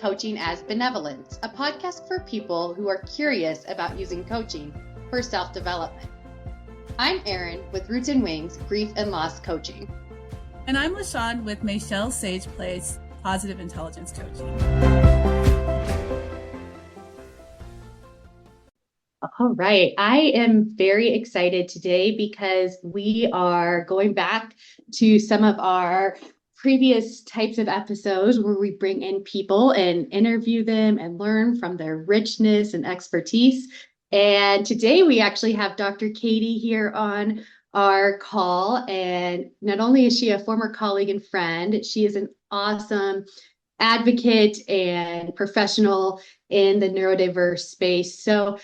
Coaching as Benevolence, a podcast for people who are curious about using coaching for self-development. I'm Eryn with Roots and Wings Grief and Loss Coaching. And I'm L'Shawn with Michelle Sage Place Positive Intelligence Coaching. All right, I am very excited today because we are going back to some of our previous types of episodes where we bring in people and interview them and learn from their richness and expertise. And today we actually have Dr. Katie here on our call. And not only is she a former colleague and friend, she is an awesome advocate and professional in the neurodiverse space. So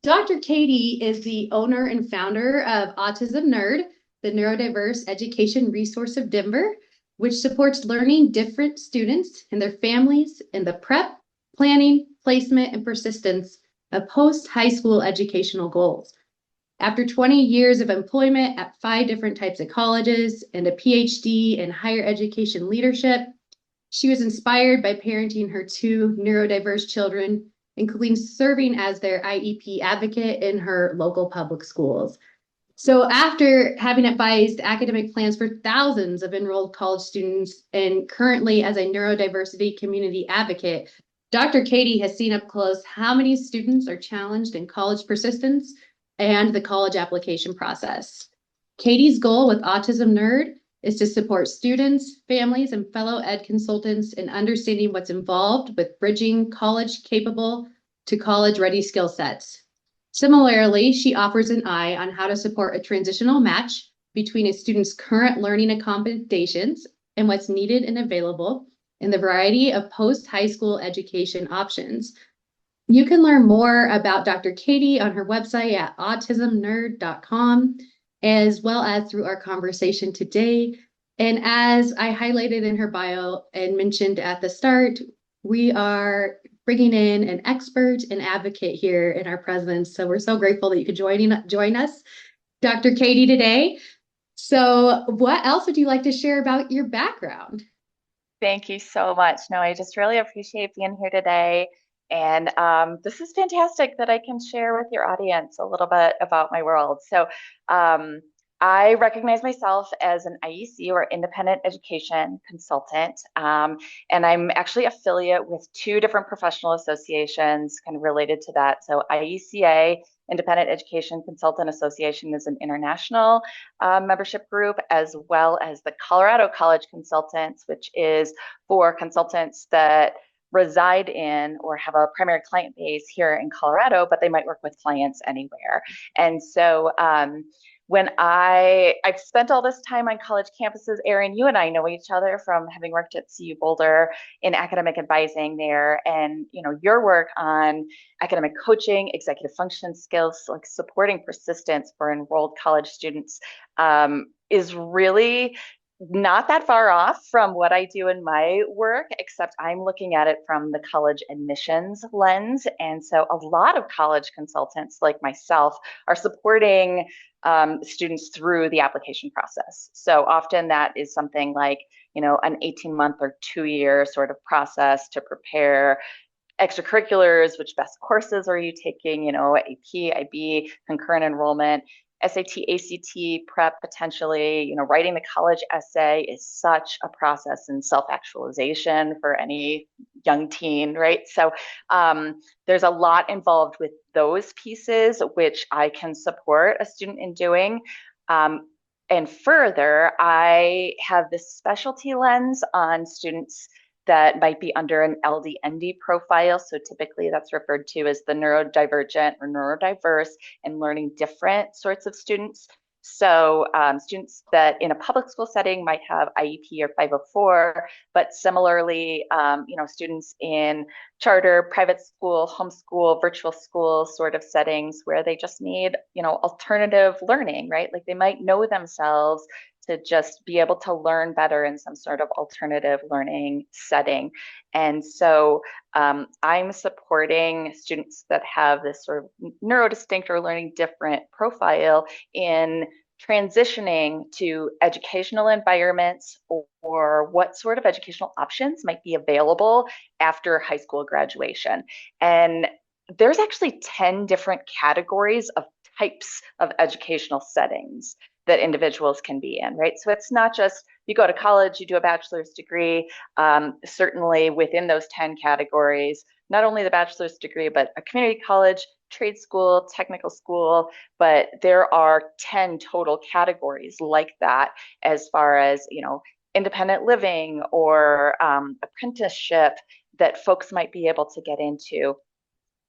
Dr. Katie is the owner and founder of Autism Nerd, the Neurodiverse Education Resource of Denver, which supports learning different students and their families in the prep, planning, placement, and persistence of post-high school educational goals. After 20 years of employment at 5 different types of colleges and a PhD in higher education leadership, she was inspired by parenting her 2 neurodiverse children, including serving as their IEP advocate in her local public schools. So after having advised academic plans for thousands of enrolled college students and currently as a neurodiversity community advocate, Dr. Katie has seen up close how many students are challenged in college persistence and the college application process. Katie's goal with Autism Nerd is to support students, families, and fellow ed consultants in understanding what's involved with bridging college capable to college ready skill sets. Similarly, she offers an eye on how to support a transitional match between a student's current learning accommodations and what's needed and available in the variety of post-high school education options. You can learn more about Dr. Katie on her website at autismnerd.com, as well as through our conversation today. And as I highlighted in her bio and mentioned at the start, we are bringing in an expert and advocate here in our presence. So we're so grateful that you could join us, Dr. Katie, today. So what else would you like to share about your background? Thank you so much. No, I just really appreciate being here today. And this is fantastic that I can share with your audience a little bit about my world. So I recognize myself as an IEC or independent education consultant. And I'm actually affiliate with 2 different professional associations kind of related to that. So IECA, Independent Education Consultant Association, is an international membership group, as well as the Colorado College Consultants, which is for consultants that reside in or have a primary client base here in Colorado, but they might work with clients anywhere. And so when I've spent all this time on college campuses, Eryn, you and I know each other from having worked at CU Boulder in academic advising there, and your work on academic coaching, executive function skills, like supporting persistence for enrolled college students, is really not that far off from what I do in my work, except I'm looking at it from the college admissions lens. And so a lot of college consultants like myself are supporting students through the application process. So often that is something like, an 18-month or 2-year sort of process to prepare extracurriculars, which best courses are you taking, AP, IB, concurrent enrollment, SAT, ACT, prep, potentially, writing the college essay is such a process in self-actualization for any young teen, right? So there's a lot involved with those pieces, which I can support a student in doing. And further, I have this specialty lens on students that might be under an LD-ND profile. So typically that's referred to as the neurodivergent or neurodiverse and learning different sorts of students. So students that in a public school setting might have IEP or 504, but similarly, students in charter, private school, homeschool, virtual school sort of settings where they just need, alternative learning, right? Like they might know themselves to just be able to learn better in some sort of alternative learning setting. And so I'm supporting students that have this sort of neurodistinct or learning different profile in transitioning to educational environments or what sort of educational options might be available after high school graduation. And there's actually 10 different categories of types of educational settings that individuals can be in, right? So it's not just you go to college, you do a bachelor's degree. Certainly within those 10 categories, not only the bachelor's degree, but a community college, trade school, technical school, but there are 10 total categories like that as far as, independent living or apprenticeship that folks might be able to get into.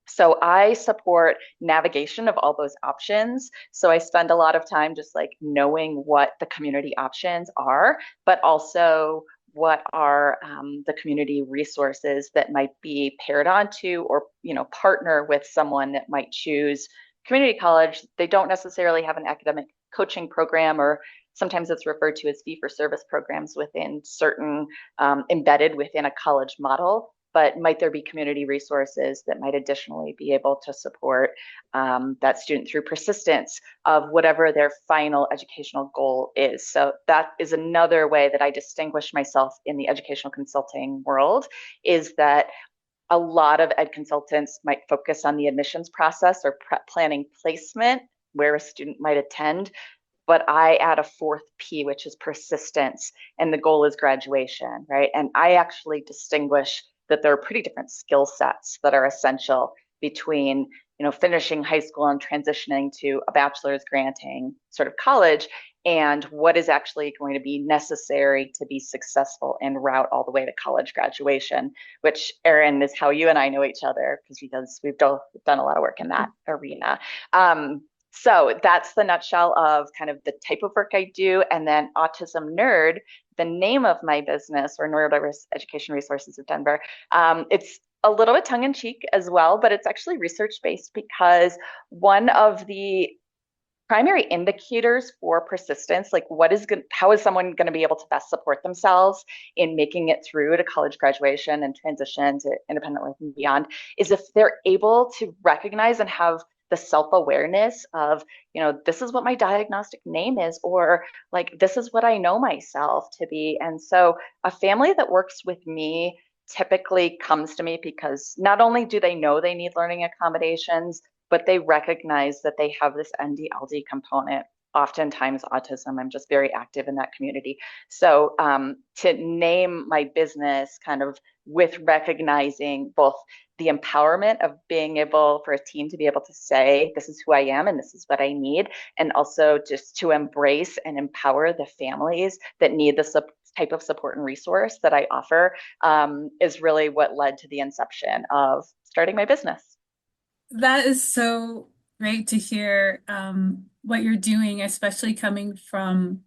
So I support navigation of all those options. So I spend a lot of time just like knowing what the community options are, but also what are the community resources that might be paired onto or partner with someone that might choose community college. They don't necessarily have an academic coaching program, or sometimes it's referred to as fee-for-service programs within certain embedded within a college model. But might there be community resources that might additionally be able to support that student through persistence of whatever their final educational goal is? So that is another way that I distinguish myself in the educational consulting world, is that a lot of ed consultants might focus on the admissions process or planning placement where a student might attend. But I add a fourth P, which is persistence, and the goal is graduation, right? And I actually distinguish that there are pretty different skill sets that are essential between, finishing high school and transitioning to a bachelor's granting sort of college, and what is actually going to be necessary to be successful en route all the way to college graduation, which, Eryn, is how you and I know each other, because we've done a lot of work in that arena. So that's the nutshell of kind of the type of work I do. And then Autism Nerd, the name of my business, or Neurodiverse Education Resources of Denver. It's a little bit tongue-in-cheek as well, but it's actually research-based, because one of the primary indicators for persistence, like how is someone going to be able to best support themselves in making it through to college graduation and transition to independent life and beyond, is if they're able to recognize and have the self-awareness of, this is what my diagnostic name is, or like, this is what I know myself to be. And so a family that works with me typically comes to me because not only do they know they need learning accommodations, but they recognize that they have this ND-LD component, oftentimes autism. I'm just very active in that community. So to name my business kind of with recognizing both the empowerment of being able for a team to be able to say, this is who I am and this is what I need, and also just to embrace and empower the families that need this type of support and resource that I offer, is really what led to the inception of starting my business. That is so great to hear what you're doing, especially coming from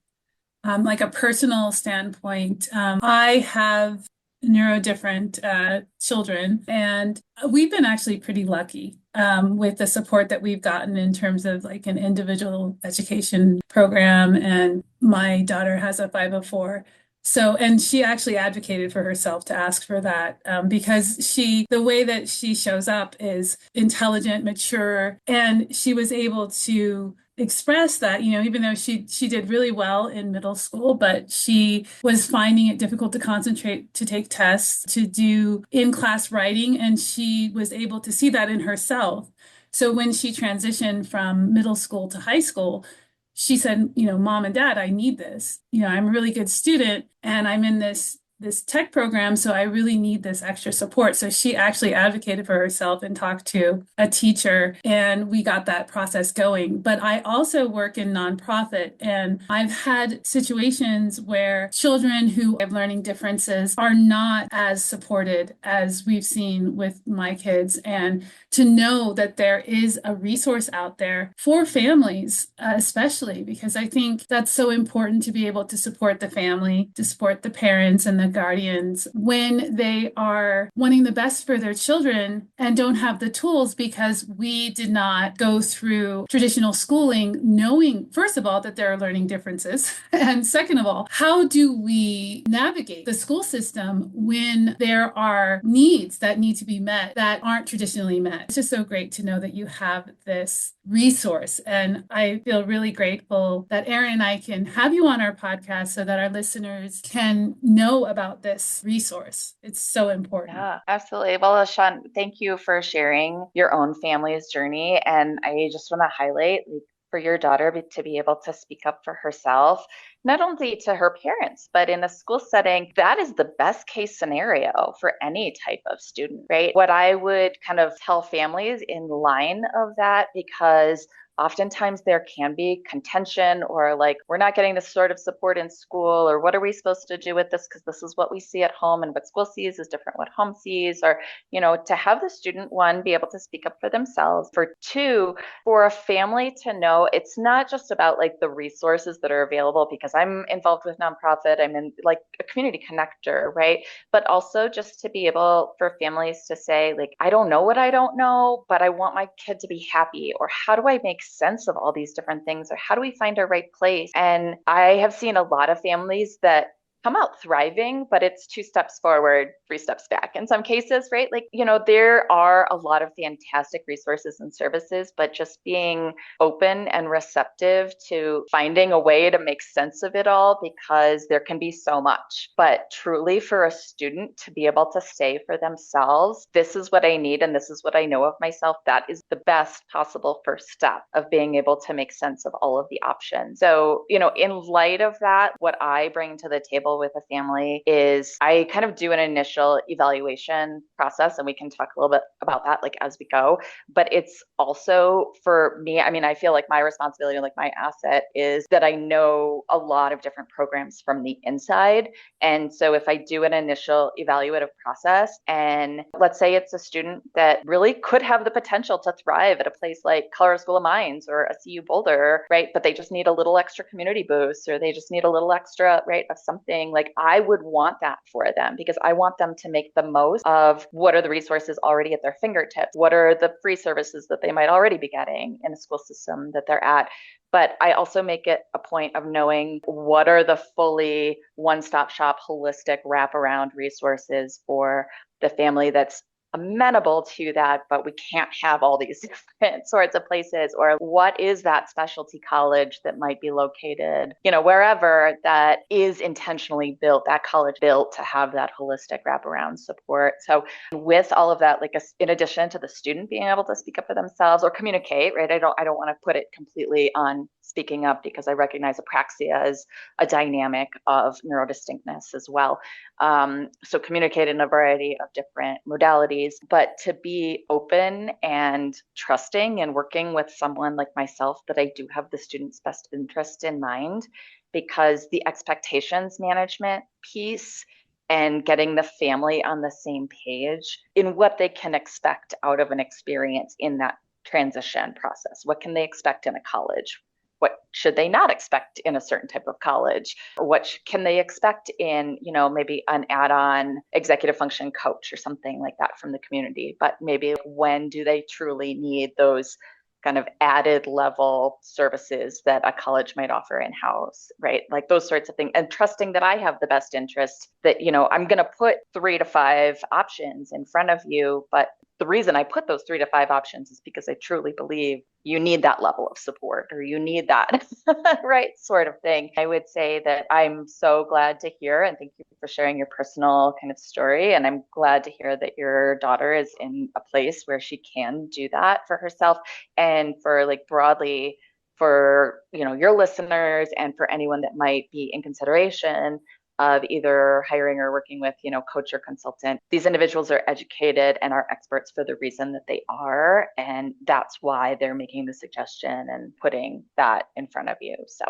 like a personal standpoint. I have neurodivergent children, and we've been actually pretty lucky with the support that we've gotten in terms of like an individual education program. And my daughter has a 504. So, and she actually advocated for herself to ask for that because the way that she shows up is intelligent, mature, and she was able to express that, even though she did really well in middle school, but she was finding it difficult to concentrate, to take tests, to do in-class writing, and she was able to see that in herself. So when she transitioned from middle school to high school, she said, Mom and Dad, I need this. I'm a really good student and I'm in this tech program, so I really need this extra support. So she actually advocated for herself and talked to a teacher, and we got that process going. But I also work in nonprofit, and I've had situations where children who have learning differences are not as supported as we've seen with my kids. And to know that there is a resource out there for families, especially because I think that's so important, to be able to support the family, to support the parents and the guardians when they are wanting the best for their children and don't have the tools because we did not go through traditional schooling, knowing, first of all, that there are learning differences. And second of all, how do we navigate the school system when there are needs that need to be met that aren't traditionally met? It's just so great to know that you have this resource. And I feel really grateful that Eryn and I can have you on our podcast so that our listeners can know about this resource. It's so important. Yeah, absolutely. Well, L'Shawn, thank you for sharing your own family's journey. And I just want to highlight, like, for your daughter to be able to speak up for herself, not only to her parents, but in a school setting, that is the best case scenario for any type of student, right? What I would kind of tell families in line of that, because oftentimes there can be contention or like, we're not getting this sort of support in school, or what are we supposed to do with this? Because this is what we see at home, and what school sees is different what home sees. Or, to have the student, one, be able to speak up for themselves. For two, for a family to know it's not just about like the resources that are available, because I'm involved with nonprofit, I'm in like a community connector, right? But also just to be able for families to say, like, I don't know what I don't know, but I want my kid to be happy. Or how do I make sense of all these different things? Or how do we find our right place? And I have seen a lot of families that come out thriving, but it's 2 steps forward, 3 steps back in some cases, right? Like, there are a lot of fantastic resources and services, but just being open and receptive to finding a way to make sense of it all, because there can be so much. But truly, for a student to be able to say for themselves, this is what I need and this is what I know of myself, that is the best possible first step of being able to make sense of all of the options. So, in light of that, what I bring to the table with a family is I kind of do an initial evaluation process, and we can talk a little bit about that like as we go. But it's also, for me, I mean, I feel like my responsibility, like my asset, is that I know a lot of different programs from the inside. And so if I do an initial evaluative process, and let's say it's a student that really could have the potential to thrive at a place like Colorado School of Mines or a CU Boulder, right? But they just need a little extra community boost, or they just need a little extra, right, of something. Like, I would want that for them, because I want them to make the most of what are the resources already at their fingertips. What are the free services that they might already be getting in the school system that they're at? But I also make it a point of knowing what are the fully one-stop shop, holistic wraparound resources for the family that's amenable to that, but we can't have all these different sorts of places. Or what is that specialty college that might be located, wherever, that is intentionally built, that college built to have that holistic wraparound support. So with all of that, like, in addition to the student being able to speak up for themselves or communicate, right? I don't want to put it completely on speaking up, because I recognize apraxia as a dynamic of neurodistinctness as well. So communicate in a variety of different modalities, but to be open and trusting and working with someone like myself, that I do have the student's best interest in mind, because the expectations management piece and getting the family on the same page in what they can expect out of an experience in that transition process. What can they expect in a college? What should they not expect in a certain type of college? What can they expect in, maybe an add-on executive function coach or something like that from the community? But maybe when do they truly need those kind of added level services that a college might offer in-house, right? Like those sorts of things. And trusting that I have the best interest, that, I'm going to put 3 to 5 options in front of you. But the reason I put those 3 to 5 options is because I truly believe you need that level of support, or you need that right sort of thing. I would say that I'm so glad to hear, and thank you for sharing your personal kind of story. And I'm glad to hear that your daughter is in a place where she can do that for herself, and for like broadly for, your listeners, and for anyone that might be in consideration of either hiring or working with, coach or consultant. These individuals are educated and are experts for the reason that they are. And that's why they're making the suggestion and putting that in front of you. So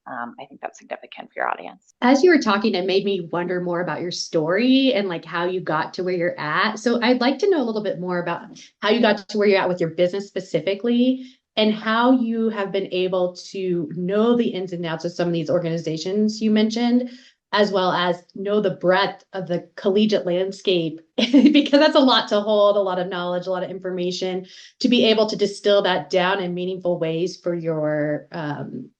I think that's significant for your audience. As you were talking, it made me wonder more about your story and like how you got to where you're at. So I'd like to know a little bit more about how you got to where you're at with your business specifically, and how you have been able to know the ins and outs of some of these organizations you mentioned, as well as know the breadth of the collegiate landscape, because that's a lot to hold, a lot of knowledge, a lot of information, to be able to distill that down in meaningful ways for your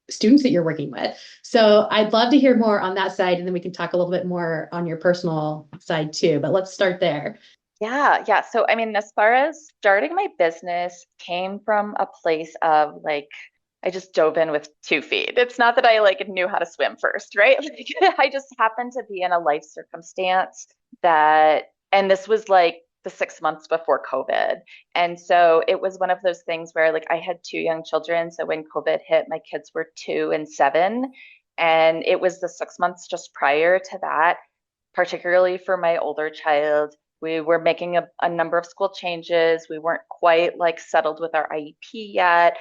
students that you're working with. So I'd love to hear more on that side, and then we can talk a little bit more on your personal side too. But let's start there. Yeah. So, I mean, as far as starting my business came from a place of like, I just dove in with 2 feet. It's not that I like knew how to swim first, right? Like, I just happened to be in a life circumstance that, and this was like the 6 months before COVID. And so it was one of those things where like I had 2 young children. So when COVID hit, my kids were 2 and 7. And it was the 6 months just prior to that, particularly for my older child. We were making a number of school changes. We weren't quite like settled with our IEP yet.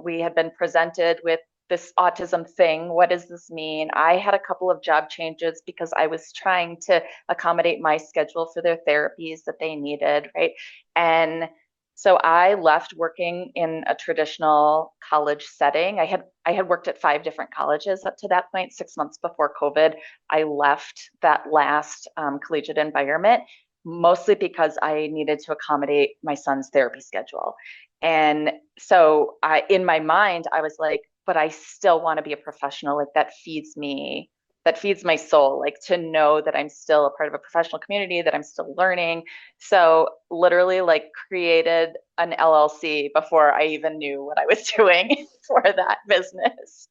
We had been presented with this autism thing. What does this mean? I had a couple of job changes because I was trying to accommodate my schedule for their therapies that they needed, right? And so I left working in a traditional college setting. I had worked at 5 different colleges up to that point. 6 months before COVID, I left that last collegiate environment, mostly because I needed to accommodate my son's therapy schedule. And so in my mind, I was like, but I still want to be a professional. Like that feeds me, that feeds my soul, like to know that I'm still a part of a professional community, that I'm still learning. So literally like created an LLC before I even knew what I was doing for that business.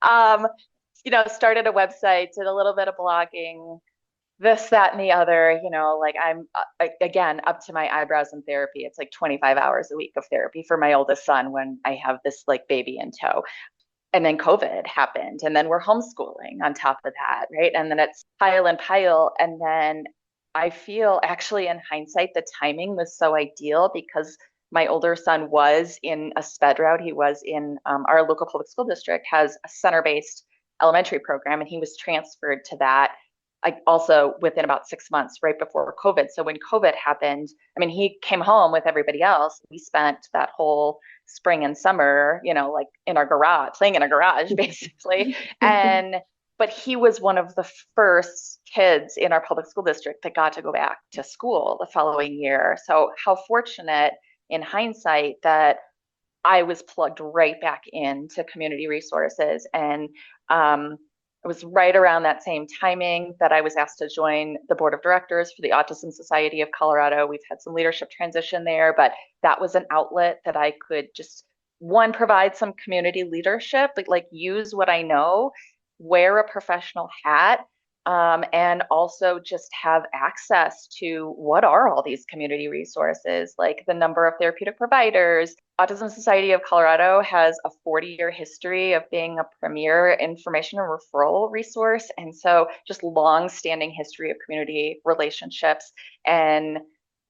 Um, Started a website, did a little bit of blogging, this, that, and the other, like I'm again up to my eyebrows in therapy. It's like 25 hours a week of therapy for my oldest son when I have this like baby in tow. And then COVID happened, and then we're homeschooling on top of that, right? And then it's pile and pile. And then I feel actually in hindsight, the timing was so ideal because my older son was in a SPED route. He was in our local public school district has a center-based elementary program, and he was transferred to that also within about 6 months right before COVID. So when COVID happened, I mean, he came home with everybody else. We spent that whole spring and summer, like in our garage, playing in a garage, basically. But he was one of the first kids in our public school district that got to go back to school the following year. So how fortunate in hindsight that I was plugged right back into community resources. And it was right around that same timing that I was asked to join the board of directors for the Autism Society of Colorado. We've had some leadership transition there, but that was an outlet that I could just, one, provide some community leadership, like use what I know, wear a professional hat, and also just have access to what are all these community resources, like the number of therapeutic providers. Autism Society of Colorado has a 40-year history of being a premier information and referral resource. And so just long-standing history of community relationships. And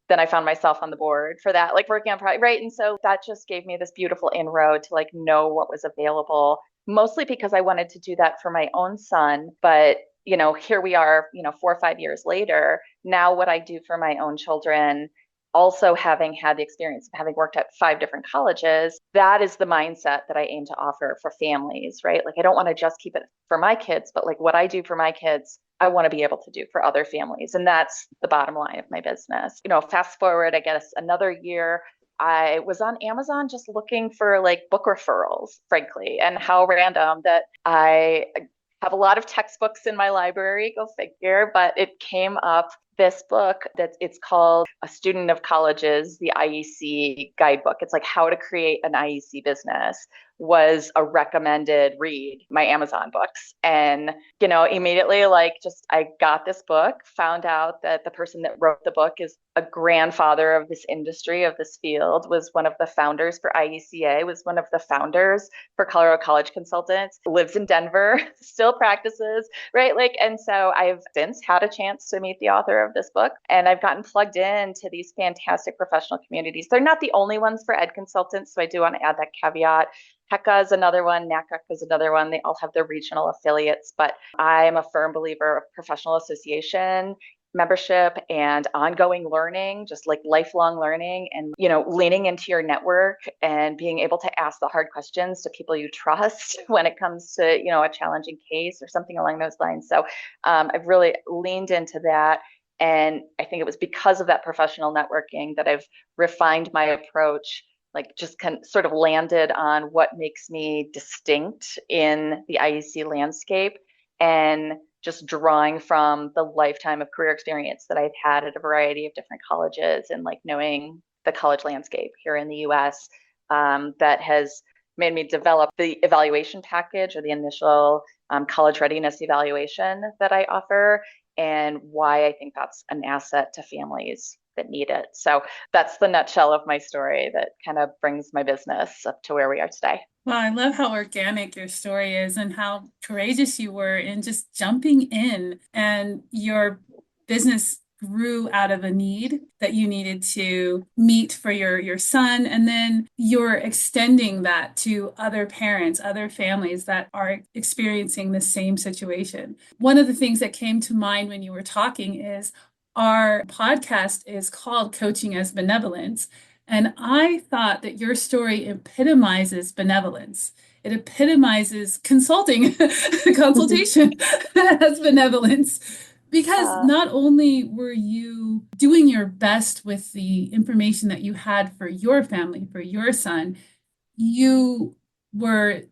then I found myself on the board for that, like working on project, right? And so that just gave me this beautiful inroad to like know what was available, mostly because I wanted to do that for my own son. But here we are, 4 or 5 years later, now what I do for my own children, also having had the experience of having worked at 5 different colleges, that is the mindset that I aim to offer for families, right? Like I don't want to just keep it for my kids, but like what I do for my kids, I want to be able to do for other families. And that's the bottom line of my business. Fast forward, I guess, another year, I was on Amazon just looking for like book referrals, frankly, and how random that I have a lot of textbooks in my library, go figure, but it came up this book it's called A Student of Colleges, the IEC Guidebook. It's like how to create an IEC business was a recommended read, my Amazon books. And, immediately I got this book, found out that the person that wrote the book is a grandfather of this industry, of this field, was one of the founders for IECA, was one of the founders for Colorado College Consultants, lives in Denver, still practices, right? And so I've since had a chance to meet the author of this book, and I've gotten plugged into these fantastic professional communities. They're not the only ones for ed consultants, so I do want to add that caveat. HECA is another one, NACA is another one. They all have their regional affiliates, but I'm a firm believer of professional association. membership and ongoing learning, just like lifelong learning, and leaning into your network and being able to ask the hard questions to people you trust when it comes to a challenging case or something along those lines. So I've really leaned into that, and I think it was because of that professional networking that I've refined my approach, like just sort of landed on what makes me distinct in the IEC landscape, and just drawing from the lifetime of career experience that I've had at a variety of different colleges, and like knowing the college landscape here in the US, that has made me develop the evaluation package, or the initial college readiness evaluation that I offer, and why I think that's an asset to families that need it. So that's the nutshell of my story that kind of brings my business up to where we are today. Well, I love how organic your story is and how courageous you were in just jumping in, and your business grew out of a need that you needed to meet for your son, and then you're extending that to other parents, other families that are experiencing the same situation. One of the things that came to mind when you were talking is our podcast is called Coaching as Benevolence. And I thought that your story epitomizes benevolence. It epitomizes consultation as benevolence. Because not only were you doing your best with the information that you had for your family, for your son, you were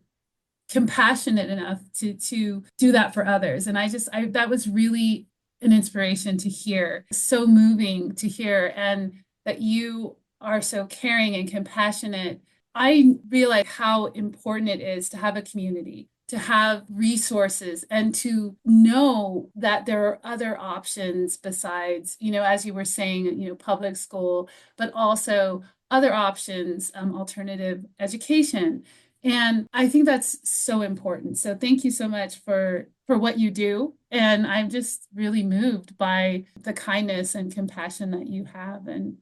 compassionate enough to do that for others. And that was really an inspiration to hear, so moving to hear, and that you are so caring and compassionate. I realize how important it is to have a community, to have resources, and to know that there are other options besides, as you were saying, public school, but also other options, alternative education. And I think that's so important. So thank you so much for what you do. And I'm just really moved by the kindness and compassion that you have, and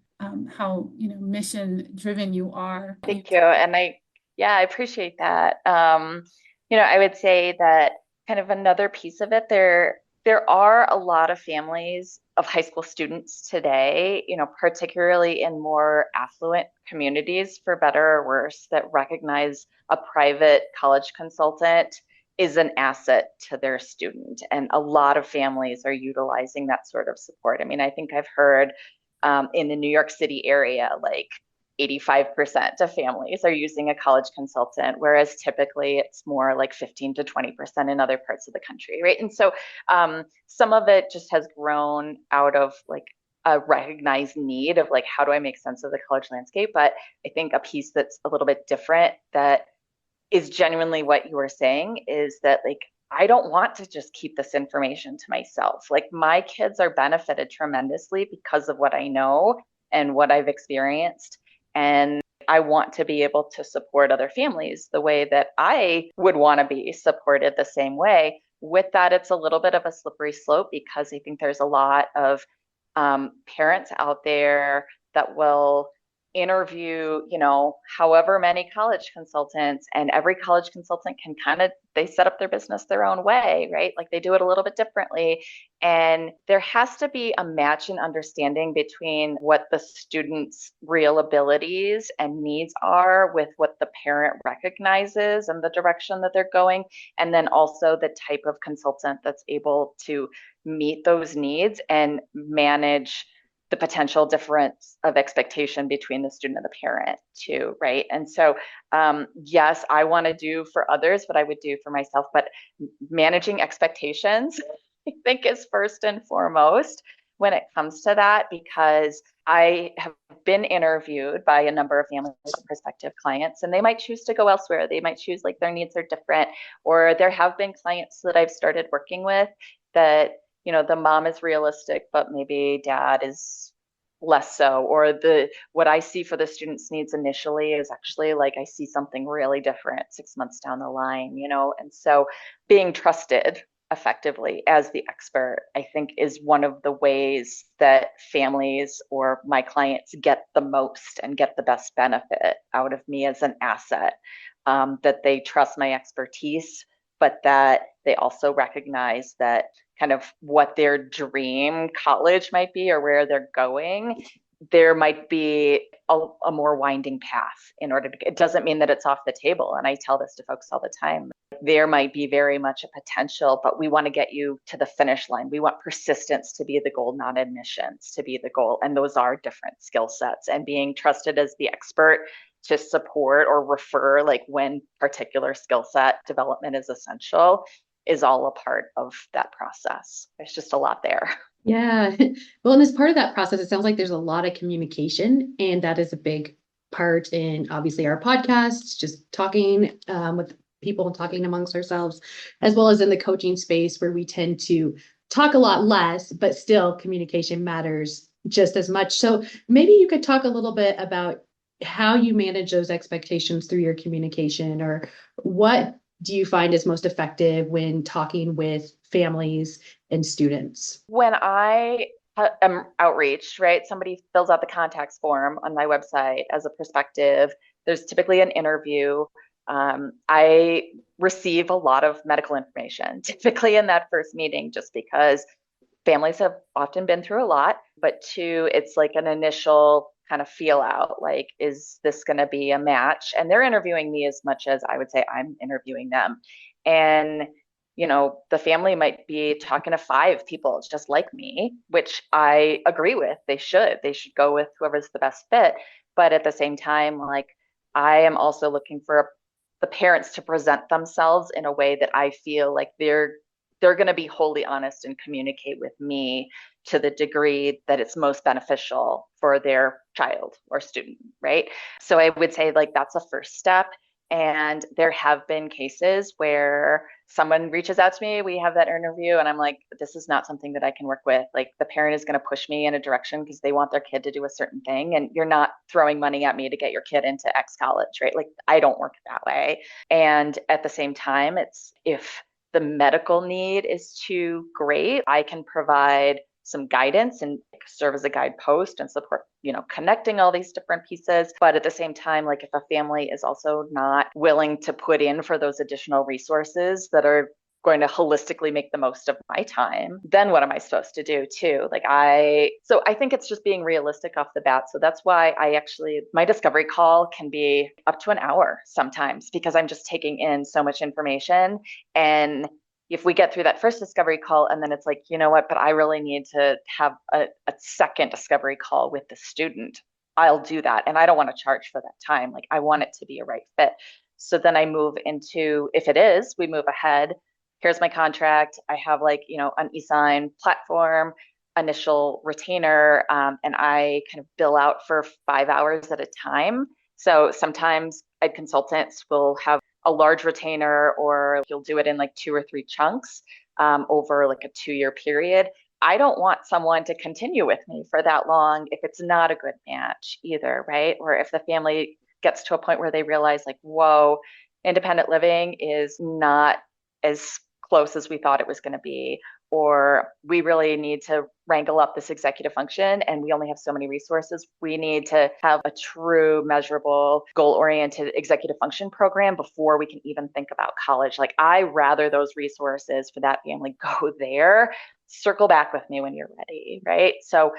how mission driven you are. Thank you. And I appreciate that. I would say that kind of another piece of it, there are a lot of families of high school students today, particularly in more affluent communities, for better or worse, that recognize a private college consultant is an asset to their student. And a lot of families are utilizing that sort of support. I mean, I think I've heard in the New York City area, like 85% of families are using a college consultant, whereas typically it's more like 15 to 20% in other parts of the country, right? And so some of it just has grown out of like a recognized need of like, how do I make sense of the college landscape? But I think a piece that's a little bit different, that is genuinely what you were saying, is that like, I don't want to just keep this information to myself. Like, my kids are benefited tremendously because of what I know and what I've experienced. And I want to be able to support other families the way that I would want to be supported the same way. With that, it's a little bit of a slippery slope, because I think there's a lot of parents out there that will interview, however many college consultants, and every college consultant can they set up their business their own way, right? Like, they do it a little bit differently. And there has to be a match and understanding between what the student's real abilities and needs are with what the parent recognizes and the direction that they're going. And then also the type of consultant that's able to meet those needs and manage the potential difference of expectation between the student and the parent too, right? And so, yes, I want to do for others what I would do for myself, but managing expectations, I think, is first and foremost when it comes to that, because I have been interviewed by a number of families and prospective clients, and they might choose to go elsewhere. They might choose, like, their needs are different, or there have been clients that I've started working with that, the mom is realistic, but maybe dad is less so, or what I see for the student's needs initially is actually like, I see something really different 6 months down the line, and so being trusted effectively as the expert, I think, is one of the ways that families or my clients get the most and get the best benefit out of me as an asset, that they trust my expertise, but that they also recognize that kind of what their dream college might be or where they're going, there might be a more winding path in order to, it doesn't mean that it's off the table. And I tell this to folks all the time. There might be very much a potential, but we want to get you to the finish line. We want persistence to be the goal, not admissions to be the goal. And those are different skill sets, and being trusted as the expert to support or refer, like when particular skill set development is essential, is all a part of that process. There's just a lot there. Yeah. Well, and as part of that process, it sounds like there's a lot of communication, and that is a big part in obviously our podcast, just talking with people and talking amongst ourselves, as well as in the coaching space where we tend to talk a lot less, but still communication matters just as much. So maybe you could talk a little bit about how you manage those expectations through your communication, or what do you find is most effective when talking with families and students? When I am outreached, right, somebody fills out the contacts form on my website as a perspective. There's typically an interview. I receive a lot of medical information, typically in that first meeting, just because families have often been through a lot. But two, it's like an initial kind of feel out, like, is this going to be a match? And they're interviewing me as much as I would say I'm interviewing them. And the family might be talking to 5 people just like me, which I agree with. They should go with whoever's the best fit. But at the same time, like, I am also looking for the parents to present themselves in a way that I feel like they're going to be wholly honest and communicate with me to the degree that it's most beneficial for their child or student, right? So I would say, like, that's a first step. And there have been cases where someone reaches out to me, we have that interview, and I'm like, this is not something that I can work with. Like, the parent is going to push me in a direction because they want their kid to do a certain thing. And you're not throwing money at me to get your kid into X college, right? Like, I don't work that way. And at the same time, it's, if the medical need is too great, I can provide some guidance and serve as a guidepost and support, connecting all these different pieces. But at the same time, like, if a family is also not willing to put in for those additional resources that are going to holistically make the most of my time, then what am I supposed to do too? So I think it's just being realistic off the bat. So that's why my discovery call can be up to an hour sometimes, because I'm just taking in so much information. And if we get through that first discovery call and then it's like, you know what, but I really need to have a second discovery call with the student, I'll do that. And I don't want to charge for that time. Like, I want it to be a right fit. So then I move into, if it is, we move ahead. Here's my contract. I have an e-sign platform, initial retainer, and I kind of bill out for 5 hours at a time. So sometimes ed consultants will have a large retainer, or you'll do it in like 2 or 3 chunks over like a 2-year period. I don't want someone to continue with me for that long if it's not a good match either, right? Or if the family gets to a point where they realize, like, whoa, independent living is not as close as we thought it was going to be, or we really need to wrangle up this executive function and we only have so many resources. We need to have a true, measurable, goal-oriented executive function program before we can even think about college. Like, I rather those resources for that family go there. Circle back with me when you're ready, right? So,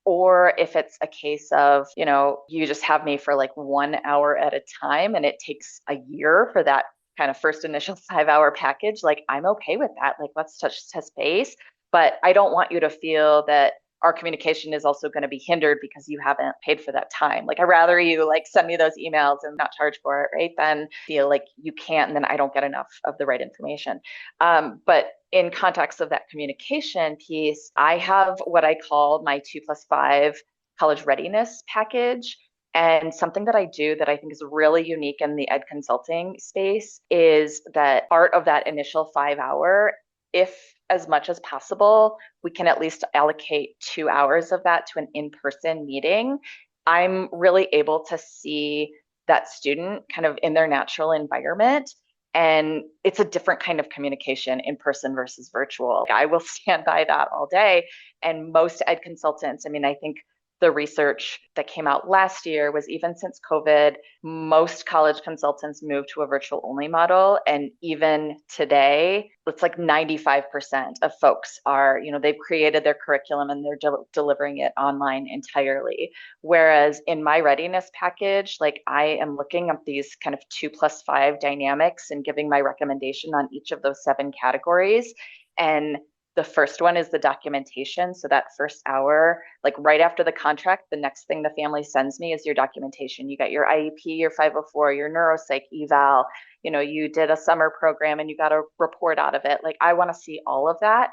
or if it's a case of, you just have me for like 1 hour at a time and it takes a year for that kind of first initial 5-hour package, like, I'm okay with that. Like, let's touch base. But I don't want you to feel that our communication is also going to be hindered because you haven't paid for that time. Like, I'd rather you like send me those emails and not charge for it, right? Than feel like you can't, and then I don't get enough of the right information. But in context of that communication piece, I have what I call my 2+5 college readiness package. And something that I do that I think is really unique in the ed consulting space is that part of that initial 5-hour, if as much as possible, we can at least allocate 2 hours of that to an in-person meeting. I'm really able to see that student kind of in their natural environment. And it's a different kind of communication in person versus virtual. I will stand by that all day. And most ed consultants, I mean, I think the research that came out last year was even since COVID, most college consultants moved to a virtual only model. And even today, it's like 95% of folks are, they've created their curriculum and they're delivering it online entirely. Whereas in my readiness package, like I am looking at these kind of 2+5 dynamics and giving my recommendation on each of those 7 categories. And the first one is the documentation. So that first hour, like right after the contract, the next thing the family sends me is your documentation. You got your IEP, your 504, your neuropsych eval, you did a summer program and you got a report out of it. Like I want to see all of that.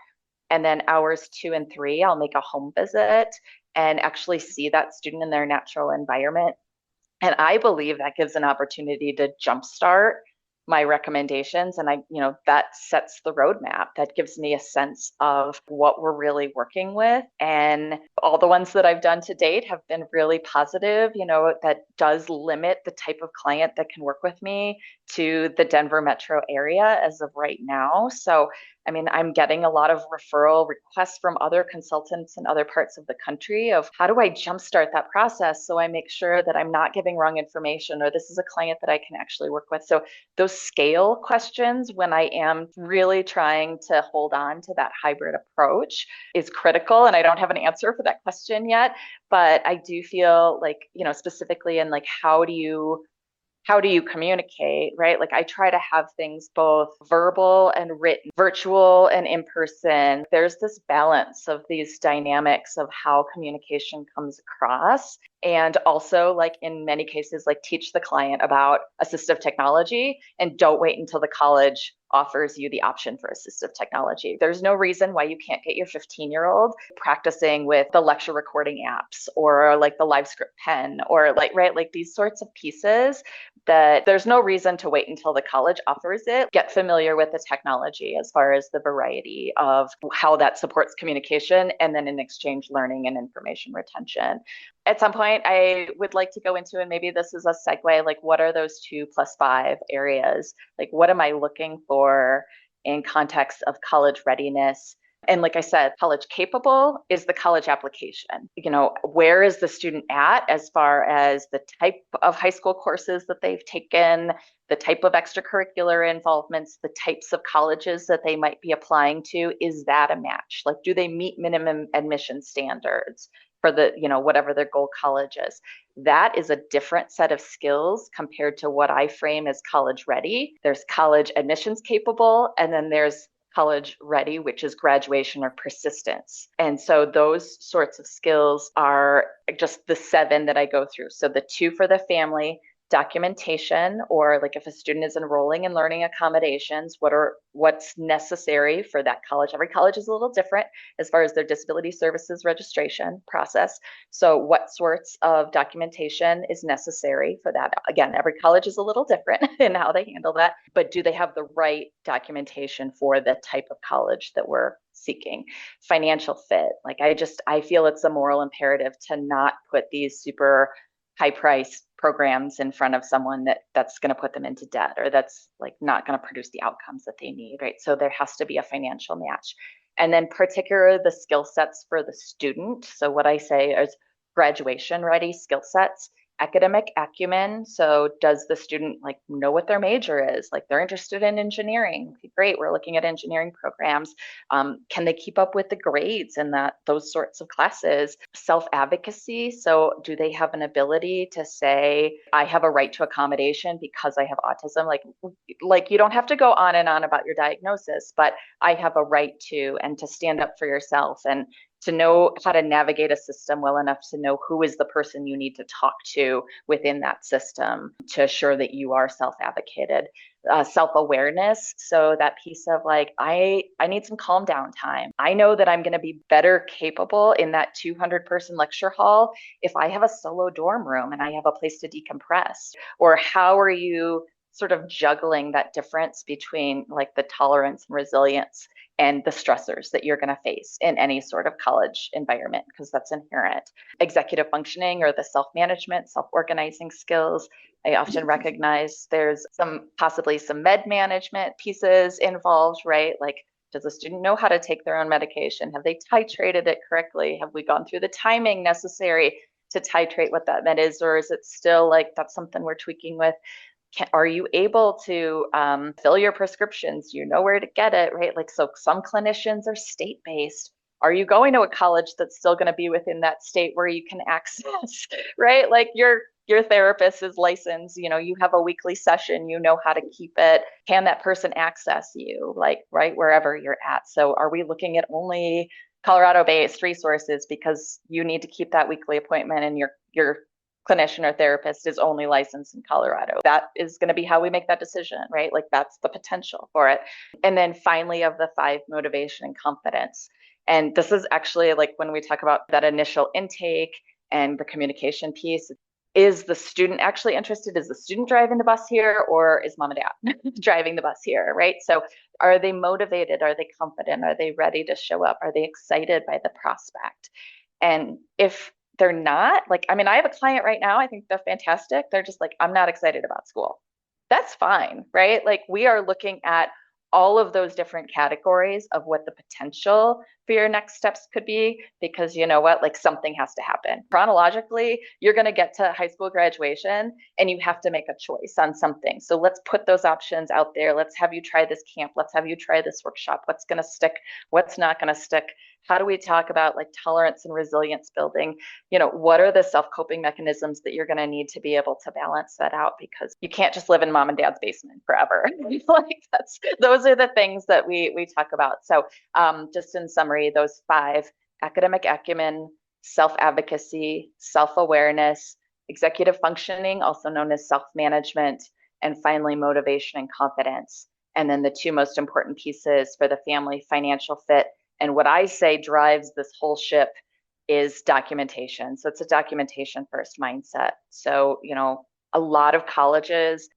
And then hours 2 and 3, I'll make a home visit and actually see that student in their natural environment. And I believe that gives an opportunity to jumpstart my recommendations. And that sets the roadmap. That gives me a sense of what we're really working with. And all the ones that I've done to date have been really positive. That does limit the type of client that can work with me to the Denver metro area as of right now. So, I'm getting a lot of referral requests from other consultants in other parts of the country of how do I jumpstart that process so I make sure that I'm not giving wrong information or this is a client that I can actually work with. So those scale questions when I am really trying to hold on to that hybrid approach is critical. And I don't have an answer for that question yet, but I do feel like, specifically in like, how do you communicate, right? Like I try to have things both verbal and written, virtual and in person. There's this balance of these dynamics of how communication comes across. And also, like in many cases, like teach the client about assistive technology and don't wait until the college offers you the option for assistive technology. There's no reason why you can't get your 15-year-old practicing with the lecture recording apps or like the LiveScript pen or like these sorts of pieces that there's no reason to wait until the college offers it. Get familiar with the technology as far as the variety of how that supports communication and then in exchange learning and information retention. At some point, I would like to go into, and maybe this is a segue, like what are those 2+5 areas? Like what am I looking for in context of college readiness? And like I said, college capable is the college application. Where is the student at as far as the type of high school courses that they've taken, the type of extracurricular involvements, the types of colleges that they might be applying to? Is that a match? Like, do they meet minimum admission standards for the, whatever their goal college is? That is a different set of skills compared to what I frame as college ready. There's college admissions capable, and then there's college ready, which is graduation or persistence. And so those sorts of skills are just the 7 that I go through. So the 2 for the family, documentation, or like if a student is enrolling in learning accommodations, what's necessary for that college. Every college is a little different as far as their disability services registration process. So what sorts of documentation is necessary for that? Again, every college is a little different in how they handle that, but do they have the right documentation for the type of college that we're seeking? Financial fit. Like I feel it's a moral imperative to not put these super high priced programs in front of someone that's going to put them into debt or that's like not going to produce the outcomes that they need, right? So there has to be a financial match. And then particularly the skill sets for the student. So what I say is graduation ready skill sets. Academic acumen. So does the student like know what their major is? Like they're interested in engineering. Okay, great. We're looking at engineering programs. Can they keep up with the grades and those sorts of classes? Self-advocacy. So do they have an ability to say, I have a right to accommodation because I have autism? Like you don't have to go on and on about your diagnosis, but I have a right to, and to stand up for yourself and to know how to navigate a system well enough to know who is the person you need to talk to within that system to assure that you are self-advocated. Self-awareness. So that piece of like, I need some calm down time. I know that I'm going to be better capable in that 200-person lecture hall if I have a solo dorm room and I have a place to decompress. Or how are you sort of juggling that difference between like the tolerance and resilience and the stressors that you're going to face in any sort of college environment, because that's inherent. Executive functioning or the self-management, self-organizing skills. I often recognize there's possibly some med management pieces involved, right? Like Does the student know how to take their own medication? Have they titrated it correctly? Have we gone through the timing necessary to titrate what that med is? Or is it still like that's something we're tweaking with? Are you able to fill your prescriptions? You know where to get it, right? Like, so some clinicians are state-based. Are you going to a college that's still going to be within that state where you can access, right? Like your therapist is licensed, you have a weekly session, you know how to keep it. Can that person access you, like, right wherever you're at? So are we looking at only Colorado-based resources because you need to keep that weekly appointment and your clinician or therapist is only licensed in Colorado? That is going to be how we make that decision, right? Like, that's the potential for it. And then finally, of the 5, motivation and confidence. And this is actually like when we talk about that initial intake and the communication piece. Is the student actually interested? Is the student driving the bus here, or is mom and dad driving the bus here, right? So are they motivated? Are they confident? Are they ready to show up? Are they excited by the prospect? And if they're not, like, I mean, I have a client right now, I think they're fantastic. They're just like, I'm not excited about school. That's fine, right? Like, we are looking at all of those different categories of what the potential for your next steps could be, because you know what, like, something has to happen. Chronologically, you're going to get to high school graduation and you have to make a choice on something. So let's put those options out there. Let's have you try this camp. Let's have you try this workshop. What's going to stick? What's not going to stick? How do we talk about like tolerance and resilience building? What are the self-coping mechanisms that you're going to need to be able to balance that out? Because you can't just live in mom and dad's basement forever. Like, those are the things that we talk about. So just in summary, those 5: academic acumen, self-advocacy, self-awareness, executive functioning, also known as self-management, and finally, motivation and confidence. And then the 2 most important pieces for the family: financial fit. And what I say drives this whole ship is documentation. So it's a documentation first mindset. So, a lot of colleges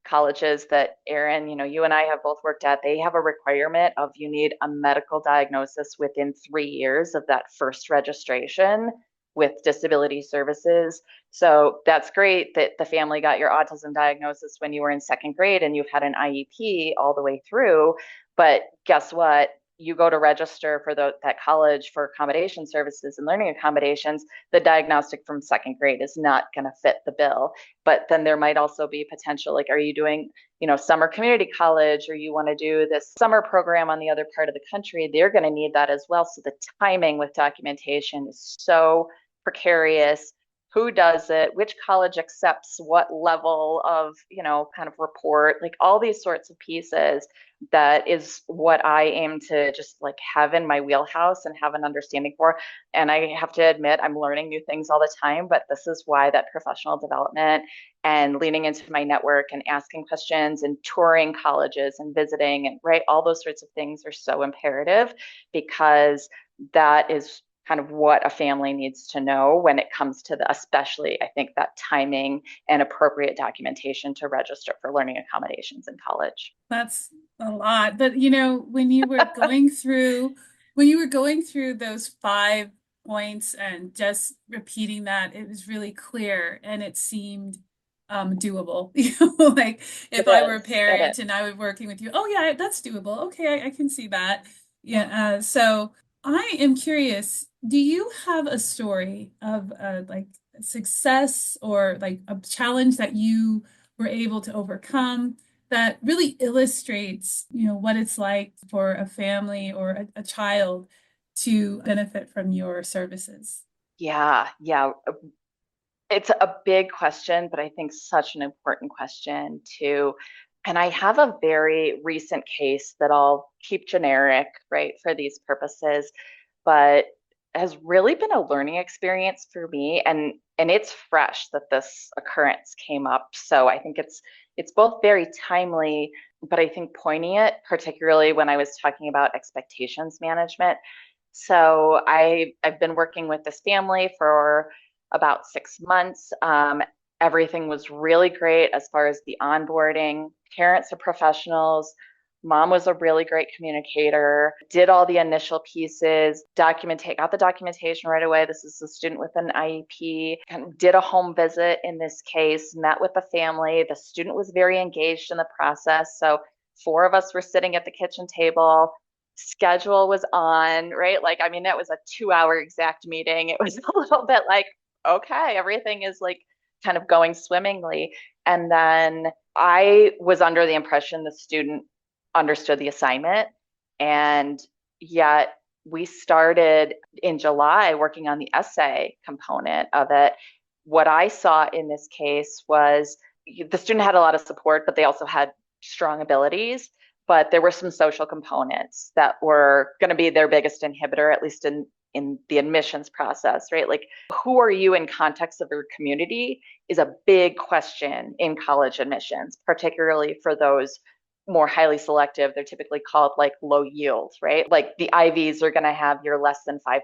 that Eryn, you and I have both worked at, they have a requirement of you need a medical diagnosis within 3 years of that first registration with disability services. So that's great that the family got your autism diagnosis when you were in 2nd grade and you've had an IEP all the way through. But guess what? You go to register for that college for accommodation services and learning accommodations, the diagnostic from 2nd grade is not going to fit the bill. But then there might also be potential, like, are you doing, summer community college, or you want to do this summer program on the other part of the country? They're going to need that as well. So the timing with documentation is so precarious. Who does it? Which college accepts what level of, kind of report, like all these sorts of pieces. That is what I aim to just like have in my wheelhouse and have an understanding for. And I have to admit, I'm learning new things all the time, but this is why that professional development and leaning into my network and asking questions and touring colleges and visiting and right, all those sorts of things are so imperative, because that is kind of what a family needs to know when it comes to especially, I think, that timing and appropriate documentation to register for learning accommodations in college. That's a lot. But when you were going through those 5 points and just repeating that, it was really clear and it seemed doable. Like if I were a parent and I was working with you, oh yeah, that's doable. Okay, I can see that. Yeah. So I am curious, do you have a story of like success or like a challenge that you were able to overcome that really illustrates, what it's like for a family or a child to benefit from your services? Yeah. It's a big question, but I think such an important question too. And I have a very recent case that I'll keep generic, right, for these purposes, but has really been a learning experience for me. And it's fresh that this occurrence came up. So I think it's both very timely, but I think poignant, particularly when I was talking about expectations management. So I've been working with this family for about 6 months. Everything was really great as far as the onboarding. Parents are professionals. Mom was a really great communicator, did all the initial pieces, got the documentation right away. This is a student with an IEP, kind of did a home visit in this case, met with the family. The student was very engaged in the process. So 4 of us were sitting at the kitchen table, schedule was on, right? Like, I mean, that was a 2 hour exact meeting. It was a little bit like, okay, everything is like kind of going swimmingly. And then I was under the impression the student understood the assignment. And yet we started in July working on the essay component of it. What I saw in this case was the student had a lot of support, but they also had strong abilities. But there were some social components that were going to be their biggest inhibitor, at least in the admissions process, right? Like, who are you in context of your community is a big question in college admissions, particularly for those more highly selective. They're typically called like low yield, right? Like the Ivies are going to have your less than 5%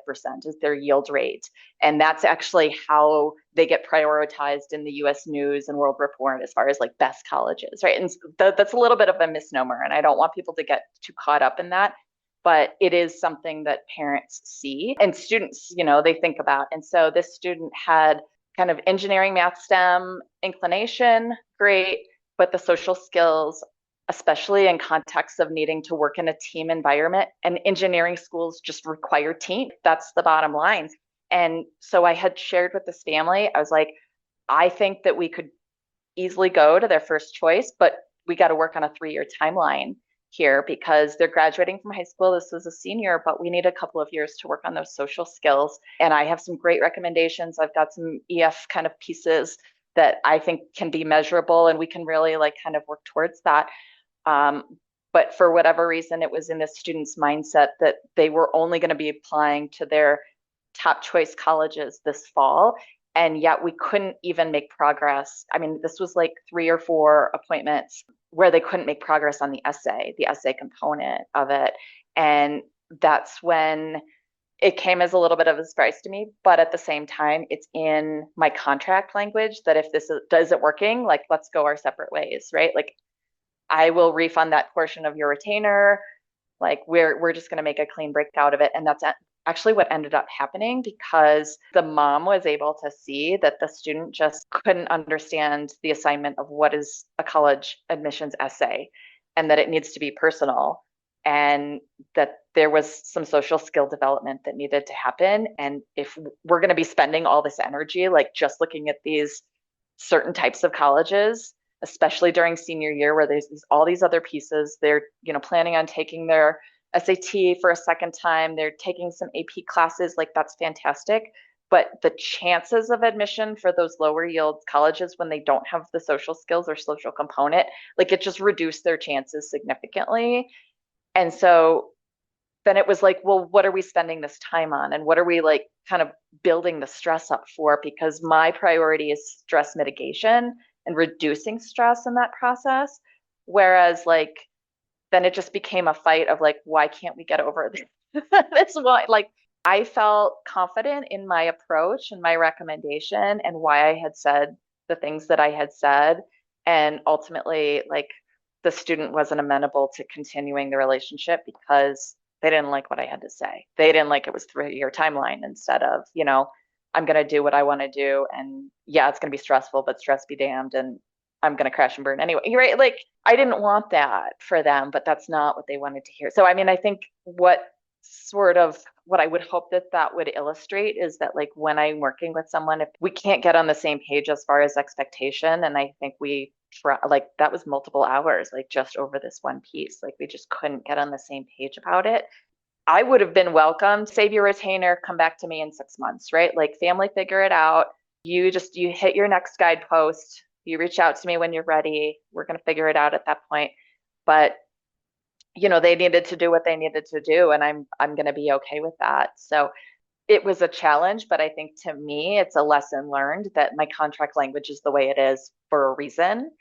is their yield rate. And that's actually how they get prioritized in the US News and World Report as far as like best colleges, right? And that's a little bit of a misnomer. And I don't want people to get too caught up in that. But it is something that parents see and students, they think about. And so this student had kind of engineering, math, STEM inclination, great, but the social skills, especially in context of needing to work in a team environment, and engineering schools just require team. That's the bottom line. And so I had shared with this family, I was like, I think that we could easily go to their first choice, but we got to work on a 3-year timeline here because they're graduating from high school. This was a senior, but we need a couple of years to work on those social skills. And I have some great recommendations. I've got some EF kind of pieces that I think can be measurable, and we can really like kind of work towards that. But for whatever reason, it was in the student's mindset that they were only going to be applying to their top choice colleges this fall. And yet we couldn't even make progress. I mean, this was like 3 or 4 appointments where they couldn't make progress on the essay component of it. And that's when it came as a little bit of a surprise to me. But at the same time, it's in my contract language that if this isn't working, like, let's go our separate ways, right? Like, I will refund that portion of your retainer. Like, we're just going to make a clean break out of it. And that's actually what ended up happening, because the mom was able to see that the student just couldn't understand the assignment of what is a college admissions essay, and that it needs to be personal, and that there was some social skill development that needed to happen. And if we're going to be spending all this energy, like just looking at these certain types of colleges, especially during senior year where there's all these other pieces, they're planning on taking their SAT for a second time, they're taking some AP classes, like that's fantastic. But the chances of admission for those lower yield colleges when they don't have the social skills or social component, like, it just reduced their chances significantly. And so then it was like, well, what are we spending this time on? And what are we like kind of building the stress up for? Because my priority is stress mitigation and reducing stress in that process. Whereas like, then it just became a fight of like, why can't we get over this? That's why, like, I felt confident in my approach and my recommendation and why I had said the things that I had said. And ultimately, like, the student wasn't amenable to continuing the relationship because they didn't like what I had to say. They didn't like it was 3-year timeline instead of, I'm going to do what I want to do. And yeah, it's going to be stressful, but stress be damned. And I'm going to crash and burn anyway, right? Like, I didn't want that for them, but that's not what they wanted to hear. So, I mean, I think what I would hope that would illustrate is that, like, when I'm working with someone, if we can't get on the same page as far as expectation, and I think we try, like, that was multiple hours, like, just over this one piece, like, we just couldn't get on the same page about it. I would have been welcome. Save your retainer, come back to me in 6 months, right? Like, family, figure it out. You hit your next guidepost. You reach out to me when you're ready. We're going to figure it out at that point. But, they needed to do what they needed to do, and I'm going to be okay with that. So it was a challenge, but I think to me, it's a lesson learned that my contract language is the way it is for a reason.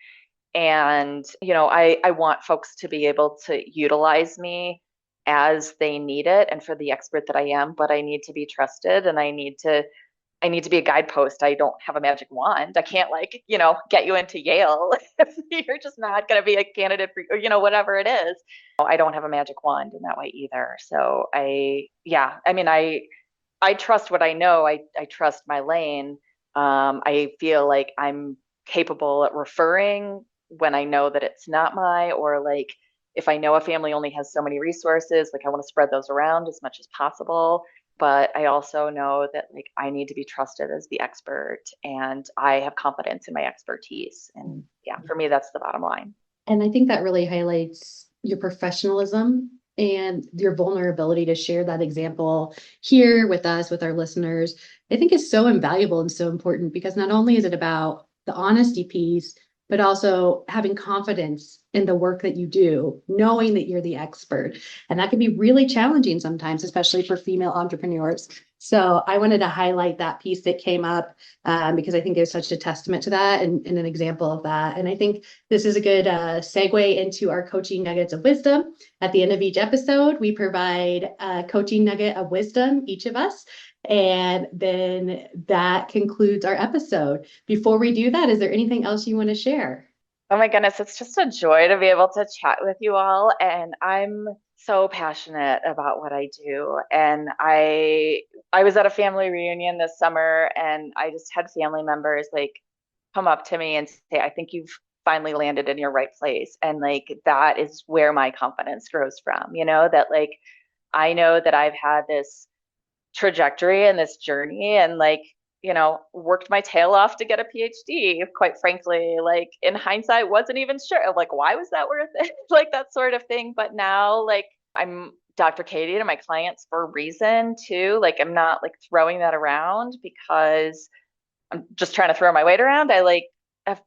And, I want folks to be able to utilize me as they need it and for the expert that I am, but I need to be trusted, and I need to be a guidepost. I don't have a magic wand. I can't, like, get you into Yale. You're just not going to be a candidate for, whatever it is. I don't have a magic wand in that way either. So I trust what I know. I trust my lane. I feel like I'm capable at referring when I know that it's not or like, if I know a family only has so many resources, like I want to spread those around as much as possible. But I also know that like I need to be trusted as the expert and I have confidence in my expertise. And yeah, for me, that's the bottom line. And I think that really highlights your professionalism and your vulnerability to share that example here with us, with our listeners. I think is so invaluable and so important because not only is it about the honesty piece, but also having confidence in the work that you do, knowing that you're the expert. And that can be really challenging sometimes, especially for female entrepreneurs. So I wanted to highlight that piece that came up because I think it's such a testament to that and an example of that. And I think this is a good segue into our coaching nuggets of wisdom. At the end of each episode, we provide a coaching nugget of wisdom, each of us. And then that concludes our episode. Before we do that, is there anything else you want to share? Oh my goodness, it's just a joy to be able to chat with you all. And I'm so passionate about what I do. And I was at a family reunion this summer and I just had family members like come up to me and say, I think you've finally landed in your right place. And like that is where my confidence grows from, that like I know that I've had this trajectory and this journey and like worked my tail off to get a PhD, quite frankly, like in hindsight wasn't even sure like why was that worth it, like that sort of thing. But now like I'm Dr. Katie to my clients for a reason too. Like I'm not like throwing that around because I'm just trying to throw my weight around. I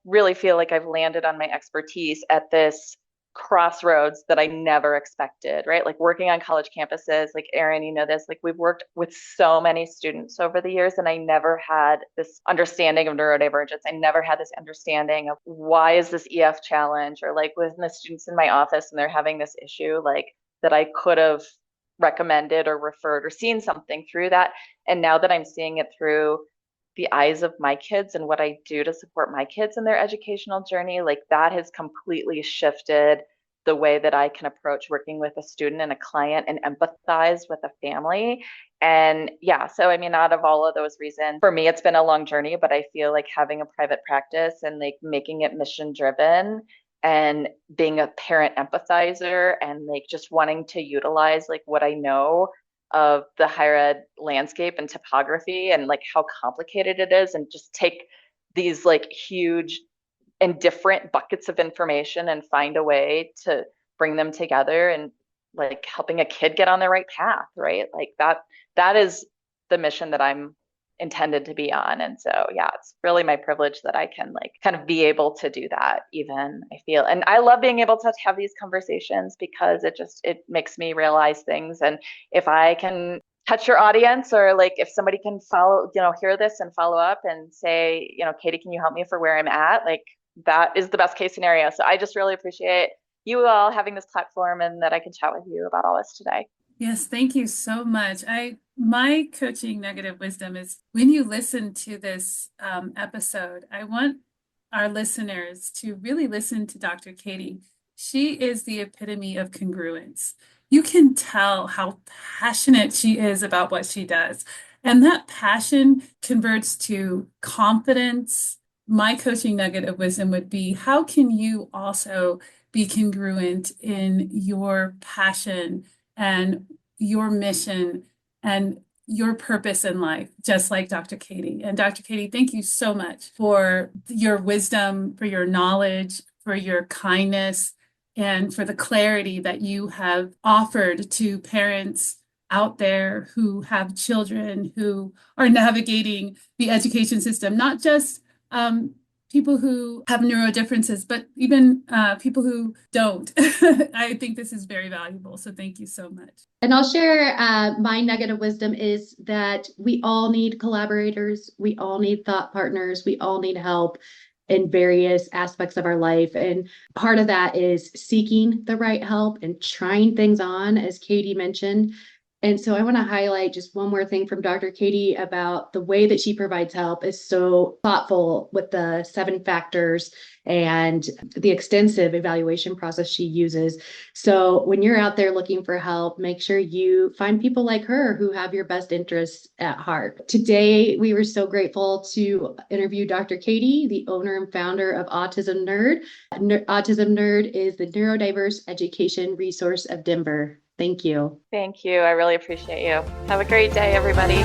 really feel like I've landed on my expertise at this crossroads that I never expected, right? Like working on college campuses, like Eryn, this, like we've worked with so many students over the years, and I never had this understanding of neurodivergence. I never had this understanding of why is this EF challenge, or like with the students in my office and they're having this issue, like that I could have recommended or referred or seen something through that. And now that I'm seeing it through the eyes of my kids and what I do to support my kids in their educational journey, like that has completely shifted the way that I can approach working with a student and a client and empathize with a family. And yeah, so I mean, out of all of those reasons, for me, it's been a long journey, but I feel like having a private practice and like making it mission driven and being a parent empathizer and like just wanting to utilize like what I know of the higher ed landscape and topography and like how complicated it is, and just take these like huge and different buckets of information and find a way to bring them together and like helping a kid get on the right path, right? Like that is the mission that I'm intended to be on. And so yeah, it's really my privilege that I can like kind of be able to do that, even I feel. And I love being able to have these conversations because it makes me realize things. And if I can touch your audience, or like if somebody can follow, hear this and follow up and say, Katie, can you help me for where I'm at? Like that is the best case scenario. So I just really appreciate you all having this platform and that I can chat with you about all this today. Yes, thank you so much. My coaching nugget of wisdom is when you listen to this episode, I want our listeners to really listen to Dr. Katie. She is the epitome of congruence. You can tell how passionate she is about what she does. And that passion converts to confidence. My coaching nugget of wisdom would be, how can you also be congruent in your passion and your mission and your purpose in life, just like Dr. Katie. And Dr. Katie, thank you so much for your wisdom, for your knowledge, for your kindness, and for the clarity that you have offered to parents out there who have children who are navigating the education system, not just people who have neurodifferences, but even people who don't. I think this is very valuable. So thank you so much. And I'll share my nugget of wisdom is that we all need collaborators. We all need thought partners. We all need help in various aspects of our life. And part of that is seeking the right help and trying things on, as Katie mentioned. And so I want to highlight just one more thing from Dr. Katie about the way that she provides help is so thoughtful with the 7 factors and the extensive evaluation process she uses. So when you're out there looking for help, make sure you find people like her who have your best interests at heart. Today, we were so grateful to interview Dr. Katie, the owner and founder of Autism Nerd. Autism Nerd is the Neurodiverse Education Resource of Denver. Thank you. Thank you. I really appreciate you. Have a great day, everybody.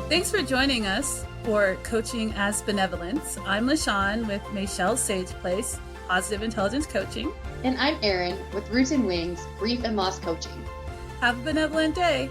Thanks for joining us for Coaching as Benevolence. I'm L'Shawn with Michelle's Sage Place, Positive Intelligence Coaching. And I'm Eryn with Roots and Wings, Grief and Loss Coaching. Have a benevolent day.